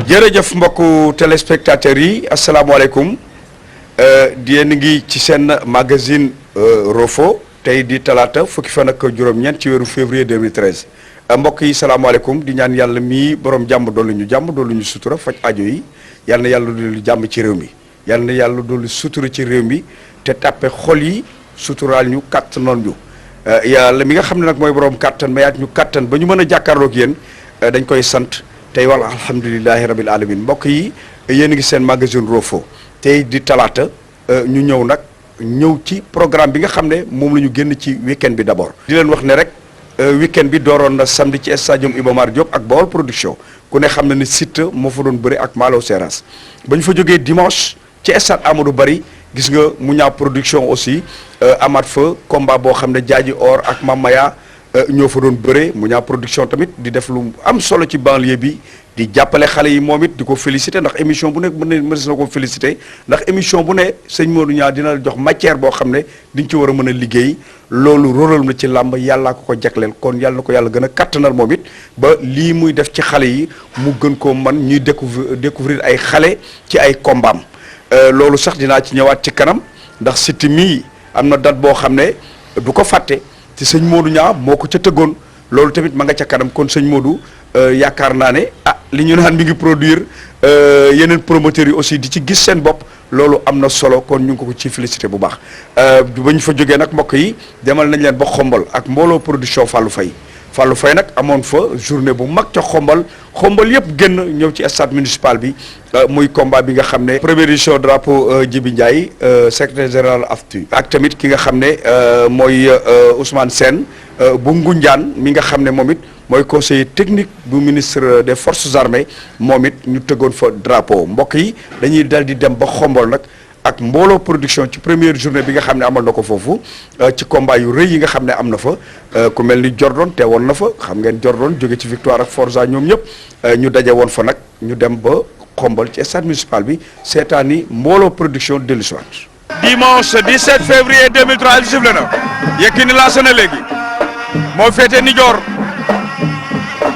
jërëjëf mbokku téléspectateurs yi asalaamaaleykum yéen ngi ci seen magazine Roffo tey di talaata fukki fan ak juróom-ñeent ci weeru février 2013 mbokk yi salaamaaleykum di ñaan yàlla mii borom jàmm dolli ñu sutura faj aajo yi yàlla na yàlla dolli jàmm ci réew mi yàlla na yàlla dolli sutura ci réew mi te tàppe xol yi suturaal ñu kàttanoon ñu yàlla mi nga xam ne nag mooy borom kàttan mayaat ñu kàttan ba ñu mën a jàkkaarloog yéen dañ koy sant. tey wala alhamdulilahi rabil alamin mbokk yi yéen a ngi seen magazine Roffo tey di talaata ñu ñëw ci programme bi nga xam ne moom la ñu génn ci week-end bi d'abord. di leen wax ne rek week-end bi dooroon na samedi ci stadium Iba Mar Diop ak Baol production ku ne xam na ne Siteu moo fa doon bëri ak Malo Seras ba ñu fa jógee dimanche ci stade Amadou Barry gis nga mu ñaaw production aussi amaat fa combat boo xam ne Jaaji Or ak Mamaya ñoo fa doon bëree mu ñaa production tamit di def lu am solo ci banlieue bi di jàppale xale yi moom it di ko féliciter ndax émission bu ne mën na ko féliciter ndax émission bu ne sëñ Modou Niang dina jox matière boo xam ne diñ ci war a mën a liggéey loolu róoral na ci làmb yàllaa ko jagleel kon yàlla na ko yàlla gën a kattanal moom it ba lii muy def ci xale yi mu gën koo man ñuy découvrir ay xale ci ay kombaam loolu sax dinaa ci ñëwaat ci kanam ndax Siteu mii am na date boo xam ne du ko fàtte ci sëñ Modou Niang moo ko ca tëggoon loolu tamit ma nga ca kanam kon sëñ Modou yaakaar naa ne li ñu naan mi ngi produire yeneen promoteurs yi aussi di ci gis seen bopp loolu am na solo kon ñu ngi ko ci félicité bu baax ba ñu fa jógee nag mbokk yi demal nañ leen ba xombal ak mbooloo production Fallou Faye nag amoon fa journée bu mag ca xombal yëpp génn ñëw ci stade municipal bi muy combat bi nga xam ne première édition drapeau Djibi Ndiaye secrétaire général AFTU ak tamit ki nga xam ne mooy Ousmane Sène bu Ngoundiane mi nga xam ne moom it mooy conseiller technique bu ministre des forces armées moom it ñu tëggoon fa drapeau mbokk yi dañuy dal di dem ba xombal nag ak mbooloo production ci première journée bi nga xam ne amal na ko foofu ci combat yu rëy yi nga xam ne am na fa ku mel ni Jordan teewoon na fa xam ngeen Jordan jóge ci victoire ak Forza ñoom ñëpp ñu daje woon fa nag ñu dem ba xombal ci stade municipal bi seetaani mbooloo production dellu si waat dimanche 17 février 2003 il sifflé na Yékini lancé na léegi moo féete ni joor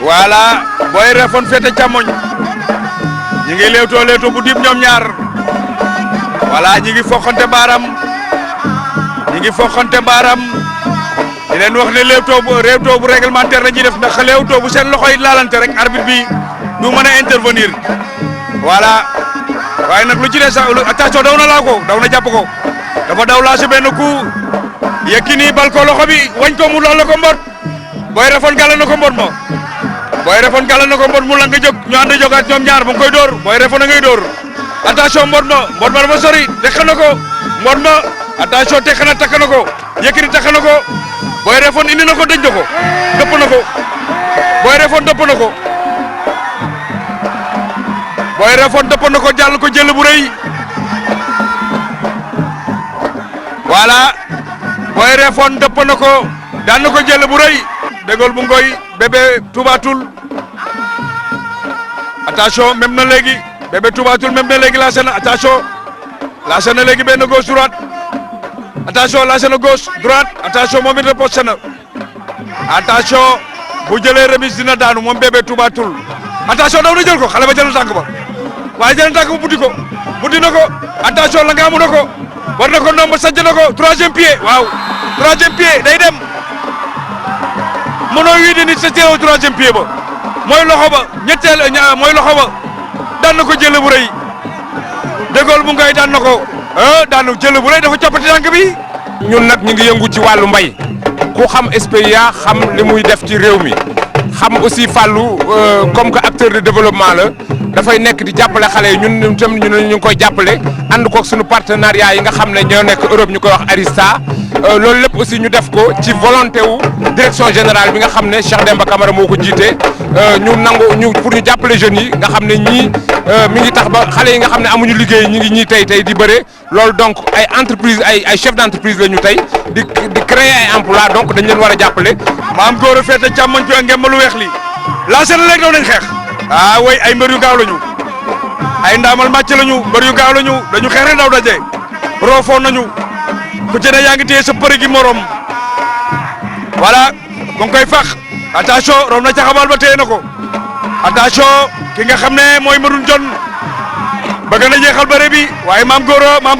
voilà booy refoon féete càmmoñ ñi ngi léewtoo bu diib ñoom ñaar voilà ñi ngi foqante baaram di leen wax ne léewtoo bu réglementaire la ñuy def ndax léewtoo bu seen loxo yi laalante rek arbitre bi du mën a intervenir voilà waaye nag lu ci des sax attention daw na laa ko daw na jàpp ko dafa daw laa si benn coup Yékini bal ko loxo bi wañ ko mu lool la ko mbot booy refoon gàll na ko mbot mu lang jóg ñu ànd jógaat ñoom ñaar mu ngi koy dóor booy refoon a ngay dóor attention mbot ma dafa sori tekk na ko mbot ma attention tekk na takk na ko Yékini takk na ko booy refoon indi na ko dëj na ko dëpp na ko booy refoon dëpp na ko booy refoon dëpp na ko jàll ko jël bu rëy voilà booy refoon dëpp na ko daan na ko jël bu rëy dégol bu ngoy bébé Toubatoul attention même na léegi bébé Toubatoul même na léegi lancé na attention lancé na léegi benn gauche droite attention lancé na gauche droite attention moom it reposté na attention bu jëlee remise dina daanu moom bébé Toubatoul attention daw na jël ko xale ba jël na tànk ba waaye jël na tànk ba buddi na ko attention la nga amu na ko war na ko ndomb sajj na ko troisième pied waaw troisième pied day dem mënoo wii di nit sa teew troisième pied ba mooy loxo ba ñetteel mooy loxo ba daan na ko jël bu rëy dégool bu ngay daan na ko daanu jël bu rëy dafa coppati tànk bi. ñun nag ñu ngi yëngu ci wàllu mbay ku xam SPIA xam li muy def ci réew mi xam aussi Fallou comme que acteur de développement la dafay nekk di jàppale xale yi ñun tam ñu ngi koy jàppale ànd koog suñu partenariat yi nga xam ne ñoo nekk Europe ñu koy wax Arista loolu lépp aussi ñu def ko ci volonté wu direction générale bi nga xam ne Cheikh Demba Camara moo ko jiite ñu pour ñu jàppale jeunes yi nga xam ne ñii mi ngi tax ba xale yi nga xam ne amuñu liggéey ñi ngi ñii tey di bëre loolu donc ay entreprise ay chef d'entreprise la ñu tey di créer ay emploi donc dañ leen war a jàppale. maam góor a féete càmmoñ bi ak ngeen ma lu weex lii lancé na léegi daw nañ xeex way ay mbër yu gaaw lañu ay ndaamal màcc lañu mbër yu gaaw lañu dañu xeex rek daw daje roofoo nañu ku ci ne yaa ngi téye sa përë gi morom voilà mu ngi koy fax attention rom na ca xamal ba téye na ko attention ki nga xam ne mooy Madoune Dione bëgg na jeexal bëre bi waaye Mame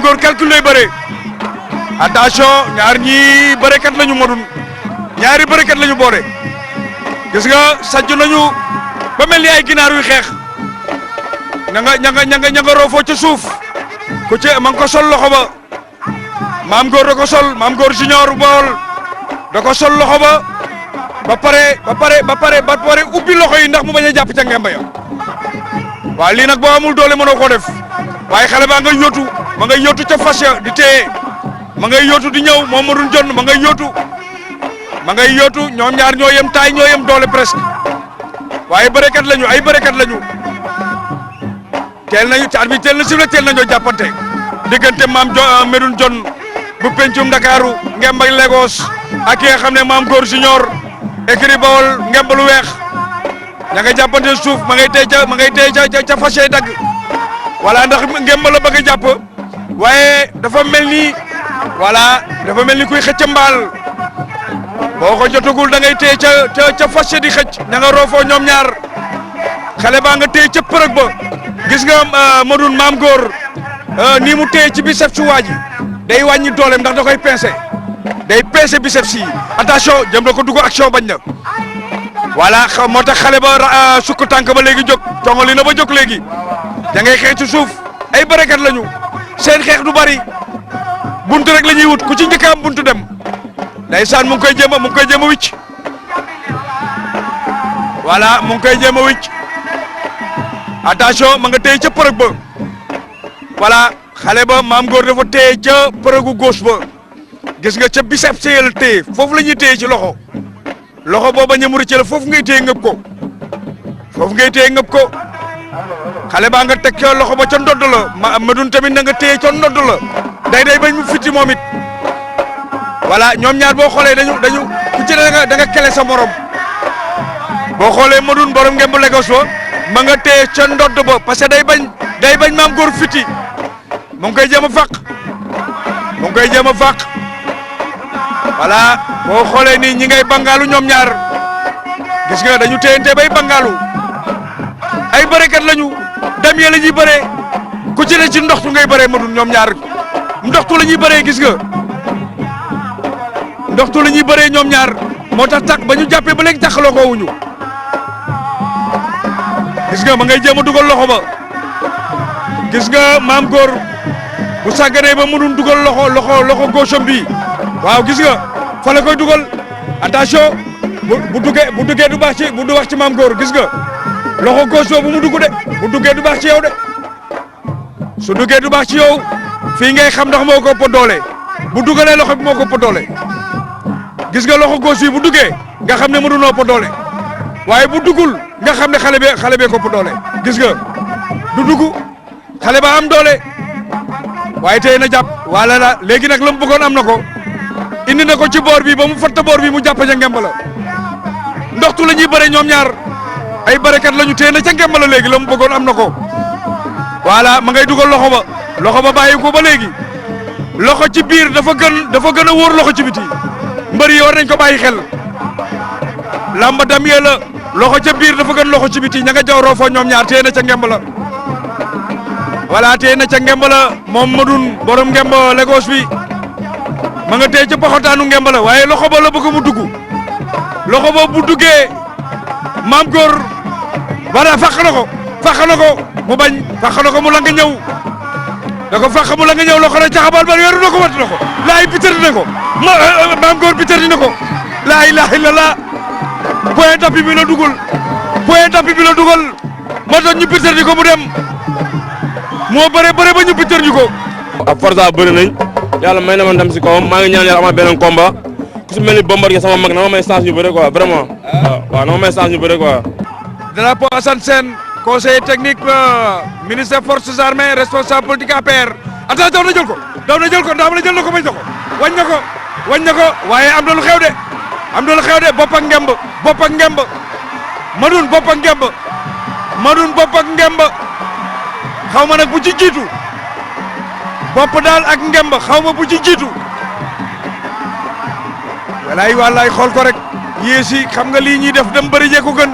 Gor calcul lay bëre attention ñaar ñii bërekat lañu Madoune ñaari bërekat lañu boole gis nga sajj nañu ba mel ni ay ginaar yu xeex ña nga roofoo ca suuf ku ci ma nga ko sol loxo ba Mame Gor da ko sol Mame Gor junior bool da ko sol loxo ba pare ubbi loxo yi ndax mu bañ a jàpp ca ngemba ya waaw lii nag boo amul doole mënoo koo def waaye xale baa ngay yóotu ma ngay yóotu ca fas ya di téye ma ngay yóotu di ñëw moom Madoune Dione ma ngay yóotu ñoom ñaar ñoo yem taay ñoo yem doole presque waaye bërekat lañu ay bërekat lañu teel nañu caat bi teel na sifle teel nañoo jàppante diggante Madoune Dione bu pencum Ndakaaru ngemb ak Lagos ak ki nga xam ne Mame Gor junior écrit Bawol ngemb lu weex ña nga jàppante suuf ma ngay tey ca fas yay dagg voilà ndax ngemb la bëgg a jàpp waaye dafa mel ni kuy xëcc mbaal boo ko jotagul da ngay téye ca fas di xëcc ña nga roofoo ñoom ñaar xale baa nga téye ca përëg ba gis nga Madoune Mame Gor nii mu téye ci biceps su waa ji day wàññi dooleem ndax da koy day pincé biceps yi attention jëm na ko dugg action bañ na voilà moo tax xale ba sukk tànk ba léegi jóg congoli na ba jóg léegi da ngay xeex ci suuf ay bërekat lañu seen xeex du bari buntu rek la ñuy wut ku ci njëkk am buntu dem ndeysaan mu ngi koy jéem a wicc voilà mu ngi koy jéem a wicc attention ma nga téye ca përëg ba voilà xale ba Mame Gor dafa téye ca përëgu gauche ba gis nga ca biceps yi la téye foofu la ñuy téye ci loxo booba ñëmu rëcc la foofu ngay téye ngëb ko xale baa nga teg ca loxo ba ca ndodd la Madoune tamit na nga téye ca ndodd la day bañ mu fitti moom it voilà ñoom ñaar boo xoolee dañu ku ci da nga kele sa morom boo xoolee Madoune borom ngeen bu Lagos ba ma nga téye ca ndodd ba parce que day bañ Mame Gor fitti mu ngi koy jéem a fàq voilà boo xoolee nii ñi ngay bangaalu ñoom ñaar gis nga dañu téyante bay bangaalu ay bërekat lañu dem ya la ñuy bëree ku ci ne ci ndoxtu ngay bëree Madoune ñoom ñaar ndoxtu la ñuy bëree gis nga ndoxtu la ñuy bëree ñoom ñaar moo tax tak ba ñu jàppee ba léegi taxaloo ko wuñu gis nga ma ngay jéem a dugal loxo ba gis nga Mame Gor bu sàgganee ba mënul dugal loxo gauche bi waaw gis nga fa la koy dugal attention bu duggee du baax ci Mame Gor gis nga loxo gauche bu mu dugg de bu duggee du baax ci yow de su duggee du baax ci yow fii ngay xam ndax moo ko ëpp doole bu dugalee loxo bi moo ko ëpp doole gis nga loxo gauche bi bu duggee nga xam ne mënu noo ëpp doole waaye bu duggul nga xam ne xale bee ko ëpp doole gis nga du dugg xale ba am doole waaye tey na jàpp wala la léegi nag la mu bëggoon am na ko indi na ko ci boor bi ba mu fatta boor bi mu jàpp ca ngemb la ndoxtu la ñuy bëre ñoom ñaar ay bërekat la ñu téye na ca ngemb la léegi la mu bëggoon am na ko voilà ma ngay dugal loxo ba bàyyi ko ba léegi loxo ci biir dafa gën a wóor loxo ci biti mbër yi war nañ ko bàyyi xel lamba dam yee la loxo ca biir dafa gën loxo ci biti ña nga jaw roofoo ñoom ñaar téye na ca ngemb la voilà téye na ca ngemb la moom Madoune borom ngemb Lagos bi ma nga téye ca poxotaanu ngemb la waaye loxo ba la bëgg mu dugg loxo ba bu duggee Mame Gor voilà fàq na ko mu bañ fàq na ko mu la nga ñëw da ko fàq mu la nga ñëw loxo na caxabal ba yoru na ko wat na ko laay bitërdi na ko Mame Gor bitërdi na ko laa ilaha illallah point tapis bi la dugal moo tax ñu bitërdi ko mu dem moo bëre ba ñu bitërdi ko ak Forza bëri nañ yàlla may na ma ndam si kawam maa ngi ñaan yàlla amaat beneen combat ku si mel ni Bombardier sama mag na ma may chance ñu bëre quoi vraiment waaw na ma may chance ñu bëre quoi. Drapeau Assane Sène conseiller technique ministre des forces armées responsable politique APR attention daw na jël ko ndaw la jël na ko bañ na ko wañ na ko waaye am na lu xew de bopp ak ngemb Madoune bopp ak ngemb xaw ma nag bu ci jiitu bopp daal ak ngemb xaw ma bu ci jiitu wallaay xool ko rek yéesi xam nga lii ñuy def dem bëri jee ko gën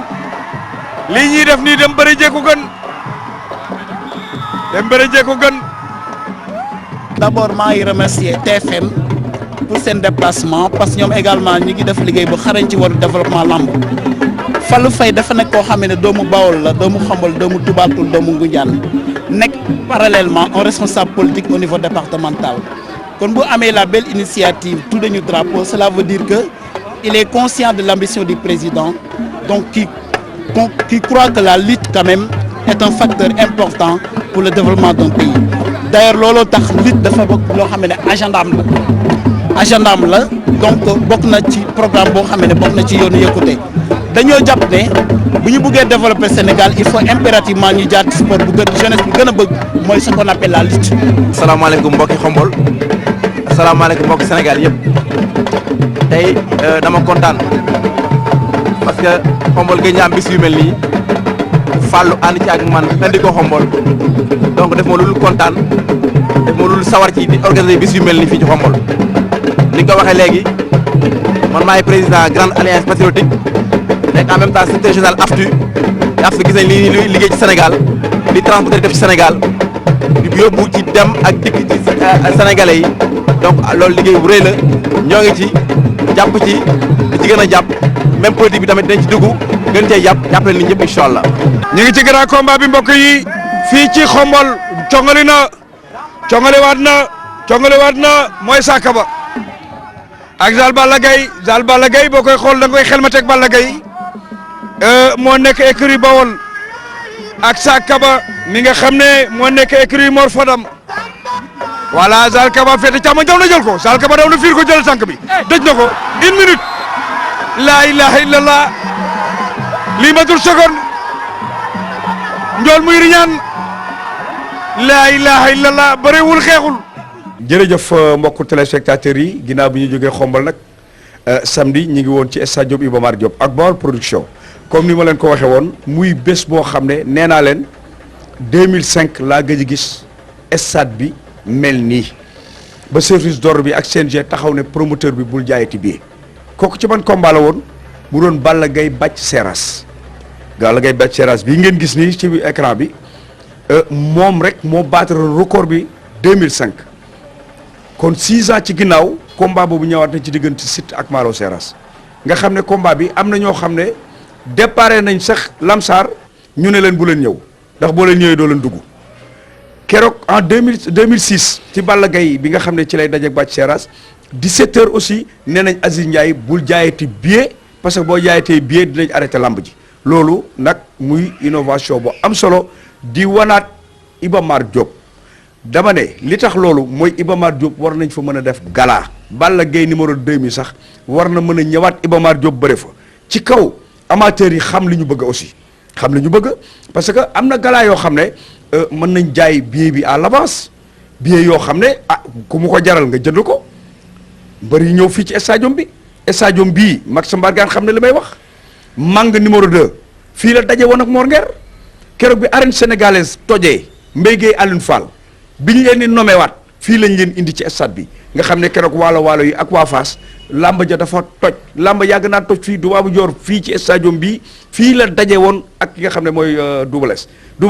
lii ñuy def nii dem bëri jee ko gën dem bëri jee ko gën. D'abord maa ngi remercier TFM pour seen déplacement parce que ñoom également ñi ngi def liggéey bu xarañ ci wàllu développement lamb Fallou Faye dafa nekk koo xam ne doomu Bawol la doomu Xombol doomu Toubatoul doomu Ngoundiane nekk parallèlement un responsable politique au niveau départemental kon bu amee la belle initiative tout dañu drapeau cela veut dire que il est conscient de l'ambition du président donc qui croit que la lutte quand même est un facteur important pour le développement d'un pays d'ailleurs looloo tax lutte dafa bokk loo xam ne agendaam la donc bokk na ci programme boo xam ne bokk na ci yoonu yokkute dañoo jàpp ne bu ñu bëggee développer Sénégal il faut impérativement ñu jaar ci sport bu gën jeunesse bi gën a bëgg mooy ce qu'on appelle la lutte. asalaamaaleykum mbokki Xombol asalaamaaleykum mbokki Sénégal yëpp tey dama kontaan parce que Xombol gëj na am bis yu mel nii Fallou ànd ci ak man indi ko Xombol donc def ma lu kontaan def ma lu sawar ci di organiser bis yu mel nii fii ci Xombol ni nga ko waxee léegi man maay président grande alliance patriotique nekk en même temps secrétaire général AFTU gis nañ li liggéey ci Sénégal li transporteur def ci Sénégal di yóbbu ci dem ak dikk ci sénégalais yi donc loolu liggéey bu rëy la ñoo ngi ci jàpp ci di ci gën a jàpp même politique bi tamit dinañ ci dugg gën cee jàppale nit ñëpp incha allah. ñu ngi ci grand combat bi mbokk yi fii ci Xombol congale waat na mooy Sakaba ak Zal Balla Gaye boo koy xool da nga koy xelmateeg Balla Gaye moo nekk écurie Bawol ak Sakaba mi nga xam ne moo nekk écurie Mor Fadam voilà Zal Kaba fete càmmoñ daw na jël ko Zal Kaba daw na fiir ko jël tànk bi dëj na ko 1 minute la ilaha illallah lii matul seconde njool muy riñaan la ilaha illallah bëriwul xeexul. jërëjëf mbokku téléspectateurs yi ginnaaw bi ñu jógee Xombol nag samedi ñu ngi woon ci stade Iba Mar Diop ak Baol production comme ni ma leen ko waxee woon muy bés boo xam ne nee naa leen 2005 laa gëj a gis stade bi mel nii ba service d'ordre bi ak CNG taxaw ne promoteur bi bul jaayati billet kooku ci ban combat la woon bu doon Balla Gaye Bathie Seras Balla Gaye Bathie Seras bii ngeen gis nii ci écran bi moom rek moo battre record bi 2005 kon 6 ans ci ginnaaw combat boobu ñëwaat na ci diggante Siteu ak Malo Seras nga xam ne combat bi am na ñoo xam ne déparé nañ sax Lamsar ñu ne leen bu leen ñëw ndax boo leen ñëwee doo leen dugg keroog en 2006 ci Balla Gaye bi nga xam ne ci lay dajeeg Bathie Seras 17h aussi nee nañ Aziz Ndiaye bul jaayati billet parce que boo jaayatee billet dinañ arrêté lamb ji loolu nag muy innovation bu am solo di wanaat Iba Mar Diop dama ne li tax loolu mooy Iba Mar Diop war nañ fa mën a def gala Balla Gaye numéro 2000 sax war na mën a ñëwaat Iba Mar Diop bëre fa ci kaw amateurs yi xam li ñu bëgg aussi xam li ñu bëgg parce que am na gala yoo xam ne mën nañ jaay billet bi à l'avance billet yoo xam ne ku mu ko jaral nga jënd ko mbër yi ñëw fii ci stadium bii Max Mbargane xam ne li may wax Mang numéro 2 fii la daje woon ak Mor Nguer keroog bi arène sénégalaise tojee Mbaye Guèye Alioune Fall bi ñu leen di nommé waat fii lañ leen indi ci stade bi nga xam ne keroog waalo yi ak waa Fass lamba ja dafa toj lamba yàgg naa toj fii Dubabu Joor fii ci stadium bi fii la daje woon ak ki nga xam ne mooy Double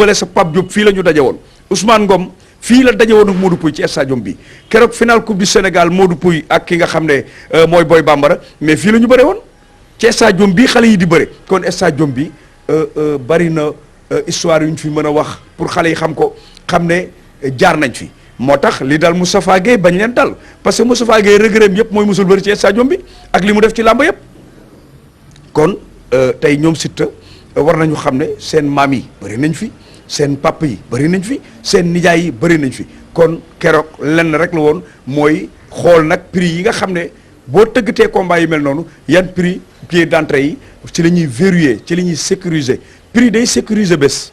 Less sa Pape Diop fii la ñu daje woon Ousmane Ngom fii la daje woon ak Modou Pouy ci stadium bi keroog final coupe du Sénégal Modou Pouy ak ki nga xam ne mooy Boy Bambara mais fii la ñu bëre woon ci stadium bi xale yi di bëre kon stadium bi bari na histoire yu ñu fi mën a wax pour xale yi xam ko xam ne jaar nañ fi moo tax li dal Moustapha Gueye bañ leen dal parce que Moustapha Gueye regret yëpp mooy musul bëri ci stadium bi ak li mu def ci làmb yëpp kon tey ñoom Siteu war nañu xam ne seen maam yi bëri nañ fi seen papa yi bëri nañ fi seen nijaay yi bëri nañ fi kon keroog lenn rek la woon mooy xool nag prix yi nga xam ne boo tëggatee combat yi mel noonu yan prix pied d'entrée yi ci la ñuy verrouiller ci la ñuy sécuriser prix day sécuriser bés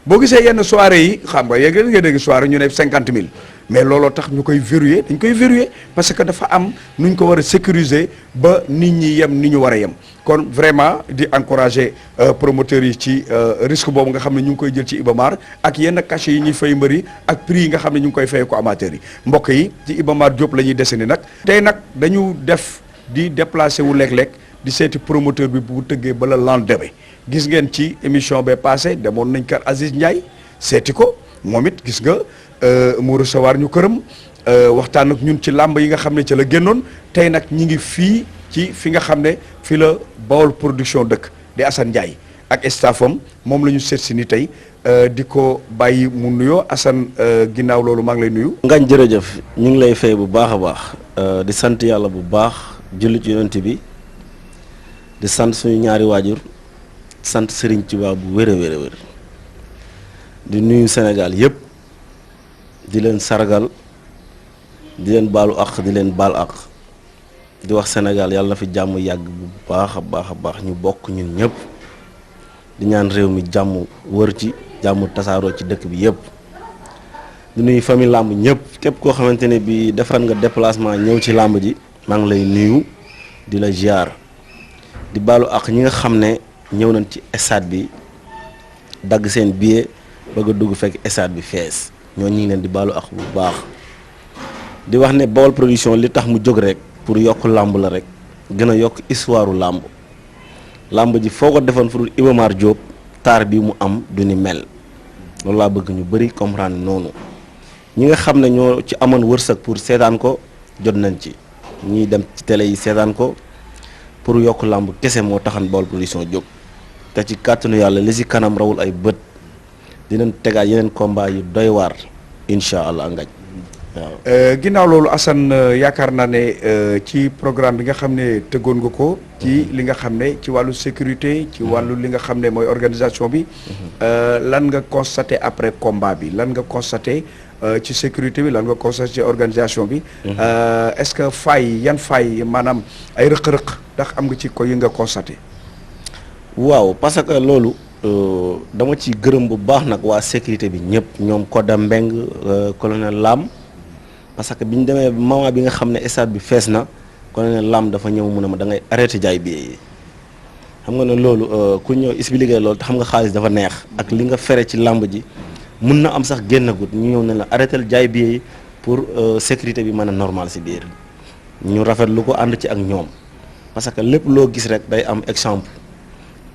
boo gisee yenn soirée yi xam nga yéeg nga dégg soirée ñu ne 50 000 mais looloo tax ñu koy verrouiller dañ koy verrouiller parce que dafa am nu ñu ko war a sécuriser ba nit ñi yem ni ñu war a yem kon vraiment di encourager promoteurs yi ci risque boobu nga xam ne ñu ngi koy jël ci Iba Mar ak yenn cachet yi ñuy fay mbër yi ak prix yi nga xam ne ñu ngi koy fay ko amateurs yi mbokk yi ci Iba Mar Diop la ñuy desandi nag tey nag dañu def di déplacé wu léeg-léeg di seeti promoteur bi bu tëggee ba la lendemain gis ngeen ci émission ba passé demoon nañ kër Aziz Ndiaye seeti ko moom it gis nga mu recevoir ñu këram waxtaan ak ñun ci làmb yi nga xam ne ca la génnoon tey nag ñi ngi fii ci fi nga xam ne fi la Baol production dëkk di Assane Ndiaye ak staffam moom la ñu seet si ni tey di ko bàyyi mu nuyoo Assane ginnaaw loolu maa ngi lay nuyu. Ngañ jërëjëf ñu ngi lay fay bu baax a baax di sant yàlla bu baax julli ci yonent bi di sant suñu ñaari waajur sant Serigne Touba bu wér a wér a wér di nuyu Sénégal yëpp di leen sargal di leen baalu àq di leen baal àq di wax Sénégal yàlla na fi jàmm yàgg bu baax a baax a baax ñu bokk ñun ñëpp di ñaan réew mi jàmm wër ci jàmm tasaaroo ci dëkk bi yëpp di nuyu famille làmb ñëpp képp koo xamante ne bi defar nga déplacement ñëw ci làmb ji maa ngi lay nuyu di la ziar di baalu àq ñi nga xam ne ñëw nañ ci stade bi dagg seen billet bëgg a dugg fekk stade bi fees ñoo ñu ngi leen di baalu àq bu baax di wax ne Baol production li tax mu jóg rek pour yokk làmb la rek gën a yokk histoire u làmb ji foo ko defoon fu dul Iba Mar Diop taar bi mu am du ni mel loolu laa bëgg ñu bëri comprendre noonu ñi nga xam ne ñoo ci amoon wërsëg pour seetaan ko jot nañ ci ñiy dem ci télé yi seetaan ko pour yokk làmb kese moo taxan Baol production jóg te ci kàttanu yàlla li si kanam rawul ay bët dinañ tegaat yeneen combat yu doy waar incha allah ngañ waaw. ginnaaw loolu Assane yaakaar naa ne ci programme bi nga xam ne tëggoon nga ko ci li nga xam ne ci wàllu sécurité ci wàllu li nga xam ne mooy organisation bi lan nga constaté après combat bi lan nga constaté ci sécurité bi lan nga constaté ci organisation bi est-ce que yan faay maanaam ay rëq-rëq ndax am nga ci ko yi nga constaté. waaw parce que loolu dama ci gërëm bu baax nag waa sécurité bi ñëpp ñoom Koda Mbeng colonel Lam parce que bi ñu demee moment bi nga xam ne stade bi fees na colonel Lam dafa ñëw mu ne ma da ngay arrêté jaay billet yi xam nga ne loolu ku ñëw expliqué loolu te xam nga xaalis dafa neex ak li nga fere ci làmb ji mun na am sax génn gut ñu ñëw ne la arrêté jaay billet yi pour sécurité bi mën a normal si biir ñu rafetlu ko ànd ci ak ñoom parce que lépp loo gis rek day am exemple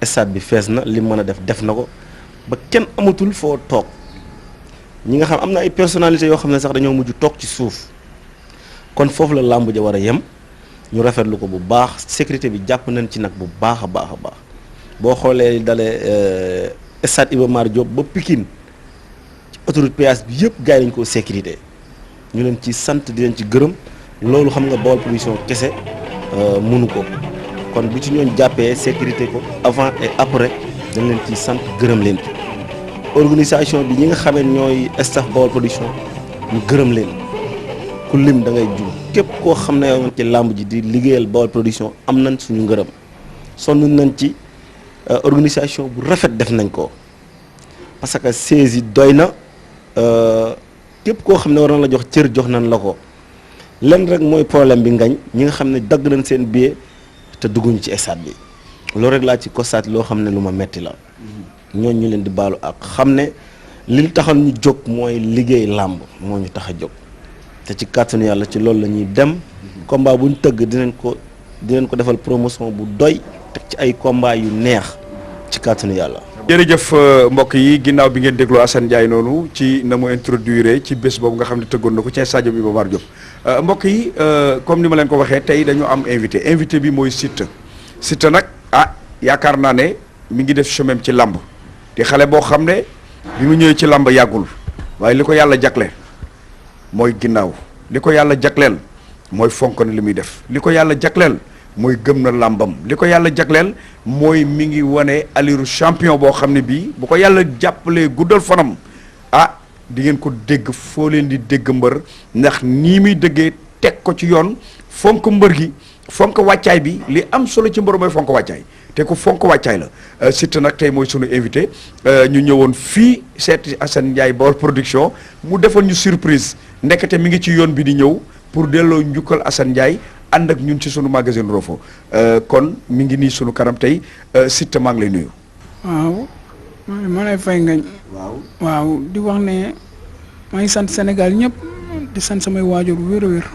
stade bi fees na li mën a def na ko ba kenn amatul foo toog ñi nga xam am na ay personnalité yoo xam ne sax dañoo mujj toog ci suuf kon foofu la làmb ja war a yem ñu rafetlu ko bu baax sécurité bi jàpp nañ ci nag bu baax a baax a baax boo xoolee dalee stade Iba Mar Diop ba Pikine ci autoroute péage bi yëpp gars yi dañ koo sécurité ñu leen ci sant di leen ci gërëm loolu xam nga Baol production kese mënu ko kon bu ci ñooñ jàppee sécurité ko avant et après dañ leen ci sant gërëm leen ci organisation bi ñi nga xamee ñooy staff Baol production ñu gërëm leen ku lim da ngay jum képp koo xam ne yow ci làmb ji di liggéeyal Baol production am nañ suñu ngërëm sonn nañ ci organisation bu rafet def nañ ko parce que siège yi doy na képp koo xam ne war na la jox cër jox nañ la ko lenn rek mooy problème bi ngañ ñi nga xam ne dagg nañ seen billet te dugguñu ci stade bi loolu rek laa ci constaté loo xam ne lu ma metti la ñooñ ñu leen di baalu ak xam ne li taxal ñu jóg mooy liggéey làmb moo ñu tax a jóg te ci kàttanu yàlla ci loolu la ñuy dem combat bu ñu tëgg dinañ ko defal promotion bu doy teg ci ay combat yu neex ci kàttanu yàlla. jërëjëf mbokk yi ginnaaw bi ngeen dégloo Assane Ndiaye noonu ci na mu introduire ci bés boobu nga xam ne tëggoon na ko ci stade Iba Mar Diop mbokk yi comme ni ma leen ko waxee tey dañu am invité bi mooy Siteu nag yaakaar naa ne mi ngi def chemin ci làmb te xale boo xam ne bi mu ñëwee ci làmb yàggul waaye li ko yàlla jagleel mooy ginnaaw li ko yàlla jagleel mooy fonk na li muy def li ko yàlla jagleel mooy gëm na làmbam li ko yàlla jagleel mooy mi ngi wane aliru champion boo xam ne bii bu ko yàlla jàppalee guddal fanam di ngeen ko dégg foo leen di dégg mbër ndax nii muy dëggee teg ko ci yoon fonk mbër gi fonk wàccaay bi li am solo ci mbër mooy fonk wàccaay te ku fonk wàccaay la Siteu nag tey mooy sunu invité ñu ñëwoon fii seeti Assane Ndiaye Baol production mu defoon ñu surprise ndekete mi ngi ci yoon bi di ñëw pour delloo njukkal Assane Ndiaye ànd ak ñun ci sunu magazine Rofo kon mi ngi nii sunu kanam tey Siteu maa ngi lay nuyu. waaw ma lay fay ngañ. waaw di wax ne maa ngi sant Sénégal ñëpp di sant samay waajur bu wér a wér.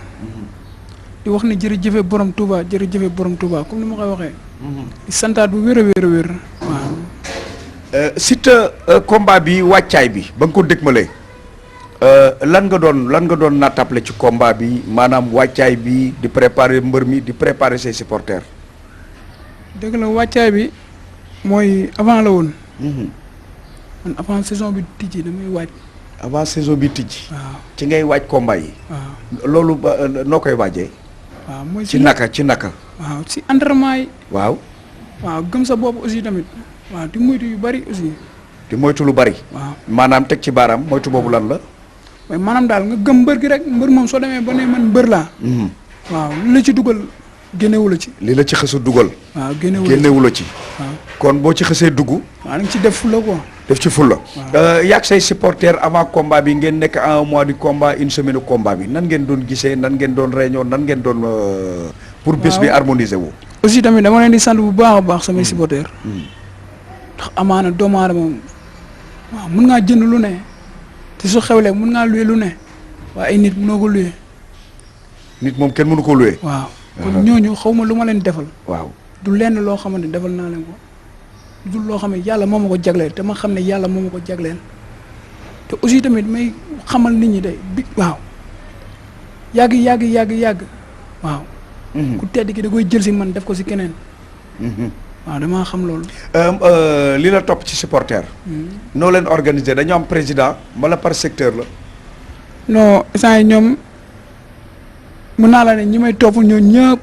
di wax ne jërëjëfe borom Touba jërëjëfe borom Touba comme ni ma koy waxee. di santaat bu wér a wér a wér. waaw Siteu combat bi wàccaay bi ba nga ko dégmalee lan nga doon nattable ci combat bi maanaam wàccaay bi di préparer mbër mi di préparer ses supporters. dëgg la wàccaay bi mooy avant la woon. man avant saison bi tijji damay waaj. avant saison bi tijji. waaw ci ngay waaj combat yi. waaw loolu noo koy waajee. waaw mooy ci naka. waaw ci entraînement yi. waaw. waaw gëm sa bopp aussi tamit. waaw di moytu yu bari aussi. di moytu lu bari. waaw maanaam teg ci baaraam moytu boobu lan la. waaye maanaam daal nga gëm mbër gi rek mbër moom soo demee ba ne man mbër laa. waaw li la ci dugal génnewu la ci. li la ci xësu dugal. waaw génnewu la ci. waaw kon boo ci xësee dugg. waaw da nga ci def fulla quoi. def ci fulla. yaag say supporters avant combat bi ngeen nekk à un mois du combat une semaine combat bi nan ngeen doon gisee nan ngeen doon réunion nan ngeen doon. pour bés bi harmoniser wu. aussi tamit dama leen di sant bu baax a baax samay supporters. ndax amaana doomu aadama waaw mun ngaa jënd lu ne te su xewlee mun ngaa luye lu ne waaye ay nit mënoo ko luye. nit moom kenn mënu ko luye. waaw kon ñooñu xaw ma lu ma leen defal. waaw du lenn loo xamante defal naa leen ko du loo xam ne yàlla moo ma ko jagleel te ma xam ne yàlla moo ma ko jagleel te aussi tamit may xamal nit ñi de bi waaw yàgg waaw. ku tedd ki da koy jël si man def ko si keneen. waaw damaa xam loolu. li la topp ci supporter. noo leen organiser dañoo am président wala par secteur la. non instant yi ñoom mën naa la ne ñi may topp ñoo ñëpp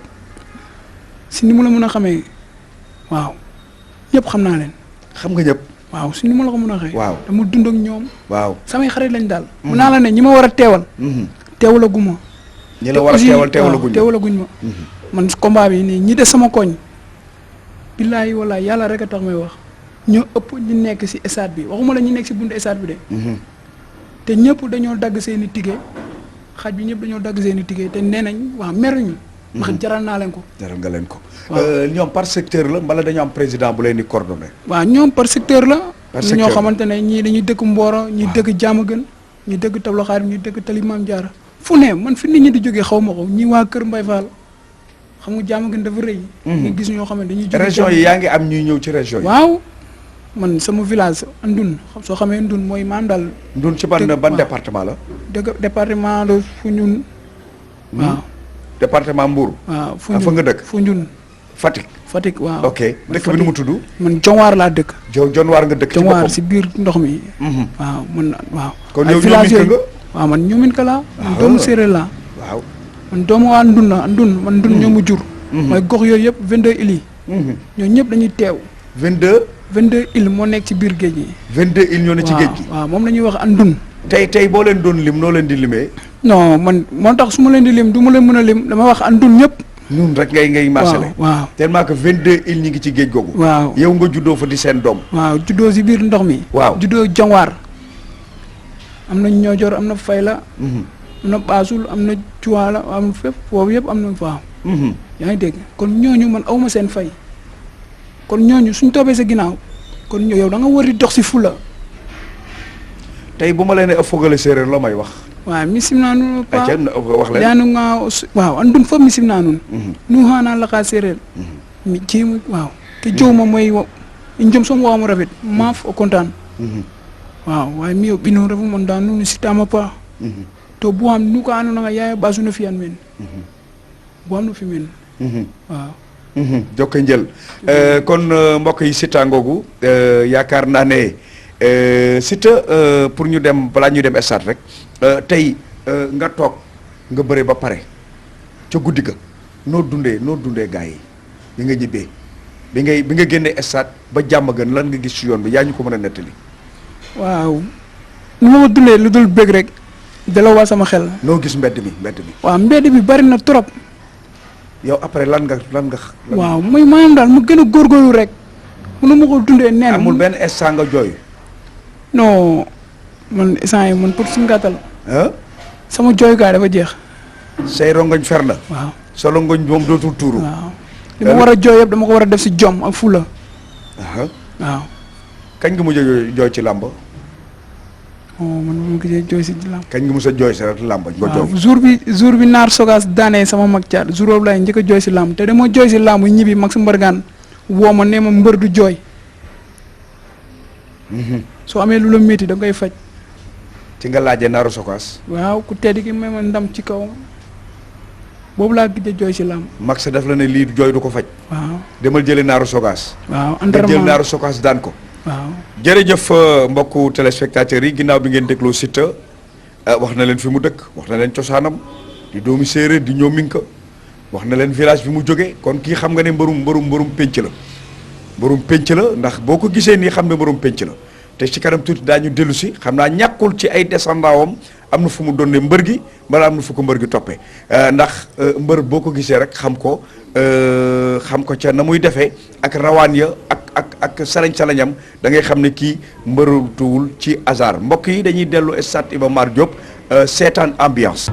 si ni mu la mën a xamee waaw ñëpp xam naa leen. xam nga ñëpp. waaw si ni mu la ko mën a xamee. waaw dama dund ak ñoom. waaw samay xarit lañ daal. mën naa la ne ñi ma war a teewal. teewalaguñ ma. ñi la war a teewalaguñ ma. man combat bi nii ñi des sama koñ. billaahi wallaahi yàlla rek a tax may wax ñoo ëpp ñu nekk si stade bi waxuma la ñu nekk si buntu stade bi de. te ñëpp dañoo dagg seen i tige xaj bi ñëpp dañoo dagg seen i tige te nee nañ waaw meruñu. ndax jaral naa leen ko. jaral nga leen ko. ñoom par secteur la mbala dañoo am président bu leen di coordonné. waaw ñoom par secteur la. par secteur ñoo xamante ne ñii dañuy dëkk Mboro ñii dëkk Diamaguène ñii dëkk Tableau Xaar ñii dëkk Tali Mame Diarra fu ne man fi nit ñi di jógee xaw ma ko ñii waa Kër Mbaye Fall xam nga Diamaguène dafa rëy. nga gis ñoo xam ne dañuy jóge région yi yaa ngi am ñuy ñëw ci région yi. waaw man sama village Ndun soo xamee Ndun mooy maam daal. Ndun ci ban département la. département de Foundiougne. waaw département Mbour. waaw fa nga dëkk Foundiougne. Fatick waaw. ok dëkk bi nu mu tudd. man Jonwaar laa dëkk. Jonwaar nga dëkk. ci Jonwaar si biir ndox mi. waaw man waaw. kon yow village yooyu waaw man ñoomin ka laa. man doomu séeréer laa. waaw man doomu waa Ndun la man Ndun ñoo mu jur. mooy gox yooyu yëpp 22 îles yi. ñoo ñëpp dañuy teew. 22 îles moo nekk ci biir géej gi. 22 îles ñoo ne ci géej gi. waaw moom la ñuy wax Ndun. tey boo leen doon lim noo leen di limee. non man moo tax su ma leen di lim du ma leen mën a lim dama wax Ndun ñëpp. ñun rek ngay marcelé. waaw tellement que 22 îles ñi ngi ci géej googu. waaw yow nga juddoo fa di seen doom. waaw juddoo si biir ndox mi. waaw juddoo Jonwaar. am na Ñoojoor am na Fayla. am na Baasul am na Cuwaala am na fépp foofu yëpp am na faaw. yaa ngi dégg kon ñooñu man awma seen fay. kon ñooñu suñ toobee sa ginnaaw kon yow da nga war di dox si fula. tey bu ma leen a fogale séeréer loo may wax. waaw misim naa nun wax leen daanu nga waaw andun foofu misim naa nun nu xaanaa laxaa séeréer mi jéemu waaw ke jow ma mooy njom som waamu rafet maaf o kontaan waaw waaye mi o ɓino refu mon da nuun sitama paax to bu xam nu ko andoona nga yaaya ɓaasu no fi'an meen bu xam no fi meen waaw jokko njël kon mbokk yi Siteu ngoogu yaakaar naa ne Siteu pour ñu dem balaa ñuy dem stade rek tey nga toog nga bëre ba pare ca guddi ga noo dundee gars yi bi nga ñibbee bi nga génnee stade ba jàmm gën lan nga gis ci yoon bi yaa ñu ko mën a nettali. waaw nu ma ko dundee lu dul bëgg rek delloo waa sama xel. noo gis mbedd mi. waaw mbedd bi bari na trop. yow après lan nga. waaw mooy maanaam daal mu gën a góorgóorlu rek mënu ma ko dundee neen amul benn instant nga jooy. non man instant yi man pour suñu gàttal. sama jooyukaay dafa jeex. say rongoñ fer na. waaw sa rongoñ moom dootul tuuru. waaw li ma war a jooy yëpp dama ko war a def si jom ak fula. waaw. kañ nga mujj a jooy ci làmb. man bu ma gisee jooy si làmb. kañ nga mos a jooy si làmb. nga jooy jour bi naar sogaas daanee sama mag caat jour boobu laay njëkk a jooy si làmb te dama jooy si làmb ñibbi mag si mbargaan woo ma nee ma mbër du jooy. soo amee lu la métti da ngay faj. ci nga laajee Naaru Sokaas. waaw ku tedd ki may ma ndam ci kaw boobu laa gëj a jooy si làmb. Max daf la ne lii jooy du ko faj. waaw demal jëli Naaru Sokaas. waaw nga jël entraînement Naaru Sokaas daan ko. waaw jërëjëf mbokku téléspectateurs yi ginnaaw bi ngeen dégloo Siteu wax na leen fi mu dëkk wax na leen cosaanam di doomi séeréer di ñëw minka wax na leen village bi mu jógee kon kii xam nga ne mbërum pénc la mbërum pénc la ndax boo ko gisee nii xam ne mbërum pénc la te ci kanam tuuti daañu dellu si xam naa ñàkkul ci ay descendant wam am na fu mu doon ne mbër gi bala am na fu ko mbër gi toppee ndax mbër boo ko gisee rek xam ko ca na muy defee ak rawaan ya ak salañ-salañam da ngay xam ne kii mbërutuwul ci hasard mbokk yi dañuy dellu stade Iba Mar Diop seetaan ambiance.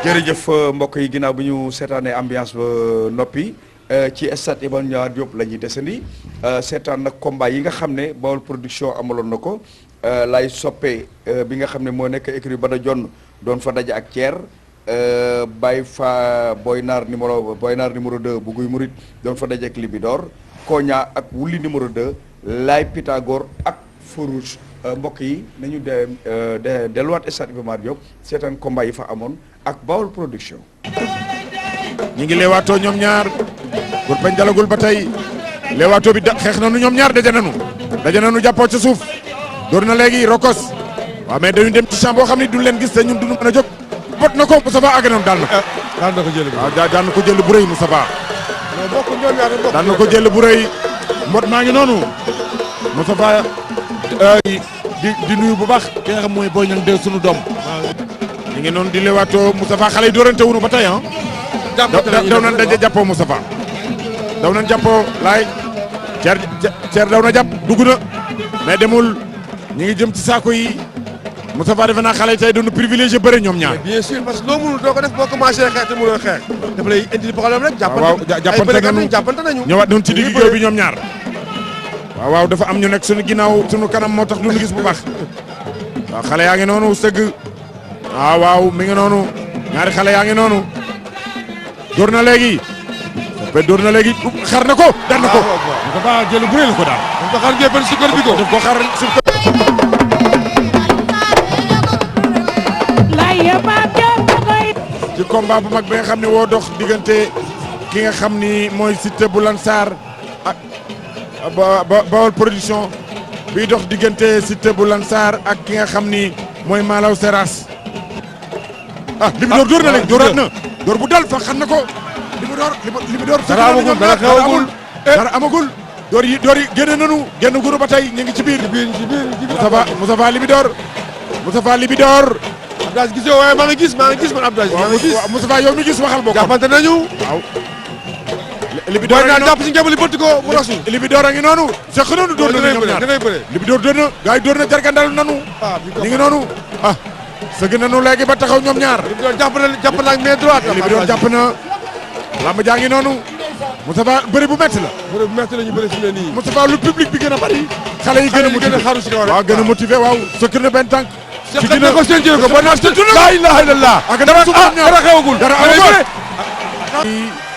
jërëjëf mbokk yi ginnaaw bi ñu seetaanee ambiance ba noppi ci stade Iba Mar Diop la ñuy desandi seetaan nag combat yi nga xam ne Baol production amaloon na ko lay soppe bi nga xam ne moo nekk écurie Bada Dione doon fa daje ak Thier Baye fa Boy Naar numéro 2 bu Guy Murit doon fa daje ak Libidor Koña ak Wuli numéro 2 Lay Pythagore ak Farouche mbokk yi nañu delluwaat stade Iba Mar Diop seetaan combat yi fa amoon ak Baol production. ñi ngi leewaatoo ñoom ñaar gur bañ dalagul ba tey leewaatoo bi xeex nañu ñoom ñaar daje nañu jàppoo ca suuf door na léegi rokos waaw mais dañu dem ci champ boo xam ne duñ leen gis te ñun duñu mën a jóg bot na ko Moustapha àgg na daal na ko jël waaw daan na ko jël bu rëy Moustapha daan na ko jël bu rëy mbot maa ngi noonu Moustapha di nuyu bu baax ki nga xam mooy Boy Niang 2 sunu doom ñu ngi noonu di leewaatoo Moustapha xale yi doorante wuñu ba tey ah daw nañ daje jàppoo Moustapha daw nañ jàppoo laay Thier daw na jàpp dugg na mais demul ñu ngi jëm ci saako yi Moustapha defe naa xale yi tey doon privilégié bëre ñoom ñaar. bien sûr parce que loo mënul doo ko def boo commencé xeex te mënoo xeex. dafa lay indi problème rek. jàppante nañu ñëwaat nañu ci digg géew bi ñoom ñaar. waaw dafa am ñu nekk suñu ginnaaw suñu kanam moo tax duñu gis bu baax. waaw xale yaa ngi noonu sëgg. waaw mi ngi noonu ñaari xale yaa ngi noonu. door na léegi. door na léegi xar na ko daan na ko. dafa jël bu rëy la ko daal. dafa xar ngeen sukkar bi ko. daf ko xar sukkar. ci combat bu mag bi nga xam ne woo dox diggante ki nga xam ni mooy Siteu bu Lansar ak Baol production biy dox diggante Siteu bu Lansar ak ki nga xam ni mooy Malaw Seras. Libidor door na léegi dooraat na door bu dal fa xam na ko. Libidor dara amagul door yi génne nañu génn guru ba tey ñu ngi ci biir Moustapha Libidor Abdoulaye gisoo waaye maa ngi gis man Abdoulaye maa ngi gis Moustapha yow mi gis waxal boo jàppante nañu waaw Libidor naa jàpp si ngemb li bëtt ko mu rasu Libidor a ngi noonu seq nañu door na ñoom ñaar Libidor door na gars yi door na jargandal nanu ñu ngi noonu sëgg nañu léegi ba taxaw ñoom ñaar Libidor jàpp na ak main droite Libidor jàpp na lamb jaa ngi noonu Moustapha bëri bu métti la la ñu bëri fi ne nii Moustapha lu public bi gën a bari xale yi gën a motivé waaw gën a motivé waaw sëkk na benn tànk sëkk na ko seen jël ko ba naan la ilaha illallah dara xewagul dara amagul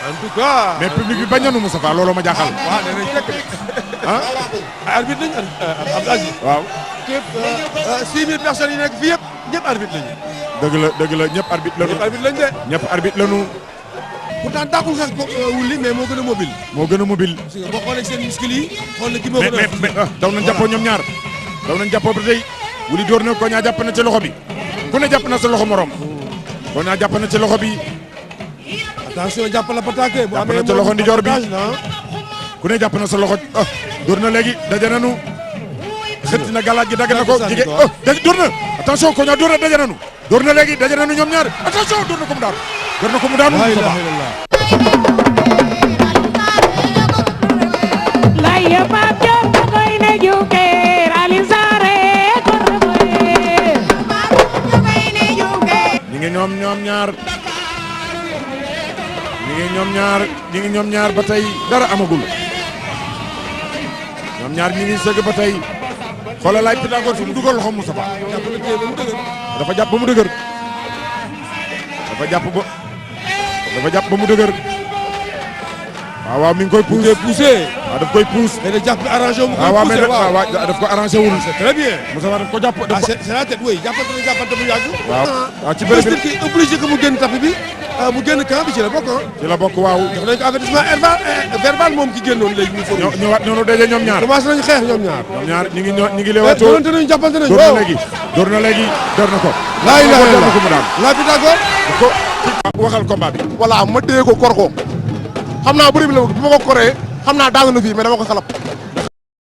en tout cas mais public bi bañ nañu Moustapha looloo ma jaaxal waaw nee nañ fekk arbitre lañ Abdou Aziz waaw képp 6000 personnes yi nekk fii yëpp ñëpp arbitre lañu dëgg la ñëpp arbitre lañu ñëpp arbitre lañu pourtant dàqul sax wulli mais moo gën a mobile boo xoolee seen muscle yi xool na ki moo gën a mais daw nañ jàppoo ñoom ñaar daw nañ jàppoo ba tey wuli door na Koña jàpp na ci loxo bi ku ne jàpp na sa loxo morom Koña jàpp na ci loxo bi attention jàpp la pataake bu jàpp na ci loxo ndijoor bi ku ne jàpp na sa loxo door na léegi daje nañu xëtt na galaaj gi dagg na ko jige door na attention Koña door na daje nañu door na léegi daje nañu ñoom ñaar attention door na ko mu daanu ñi ngi ñoom ñaar ba tey dara amagul ñoom ñaar ñi ngi sëgg ba tey xoolal laay Pythagore fi mu dugal loxo Moustapha dafa jàpp ba mu dëgër dafa jàpp ba mu dëgër waaw mi ngi koy poussé waaw daf koy pousse mais da jàpp arrangé wu waaw mais daf ko arrangé wul c'est très bien Moustapha daf ko jàpp c'est la tête oui jàppante bu yàgg waaw ci bëri bi obligé que mu génn tapis bi mu génn camp bi ci la bokk ci la bokk waaw jox nañ ko avertissement verbal moom ki génnoon léegi mu fóotu ñëwaat noonu daje ñoom ñaar commencé nañu xeex ñoom ñaar ñi ngi leewaatoo doonante nañu jàppante nañu door na léegi door na ko laa ilaha illallah ko mu daan la Pythagore ko waxal combat bi voilà ma téye ko kor ko xam naa bëri bi la bi ma ko koree xam naa daanu na fii mais dama ko xalab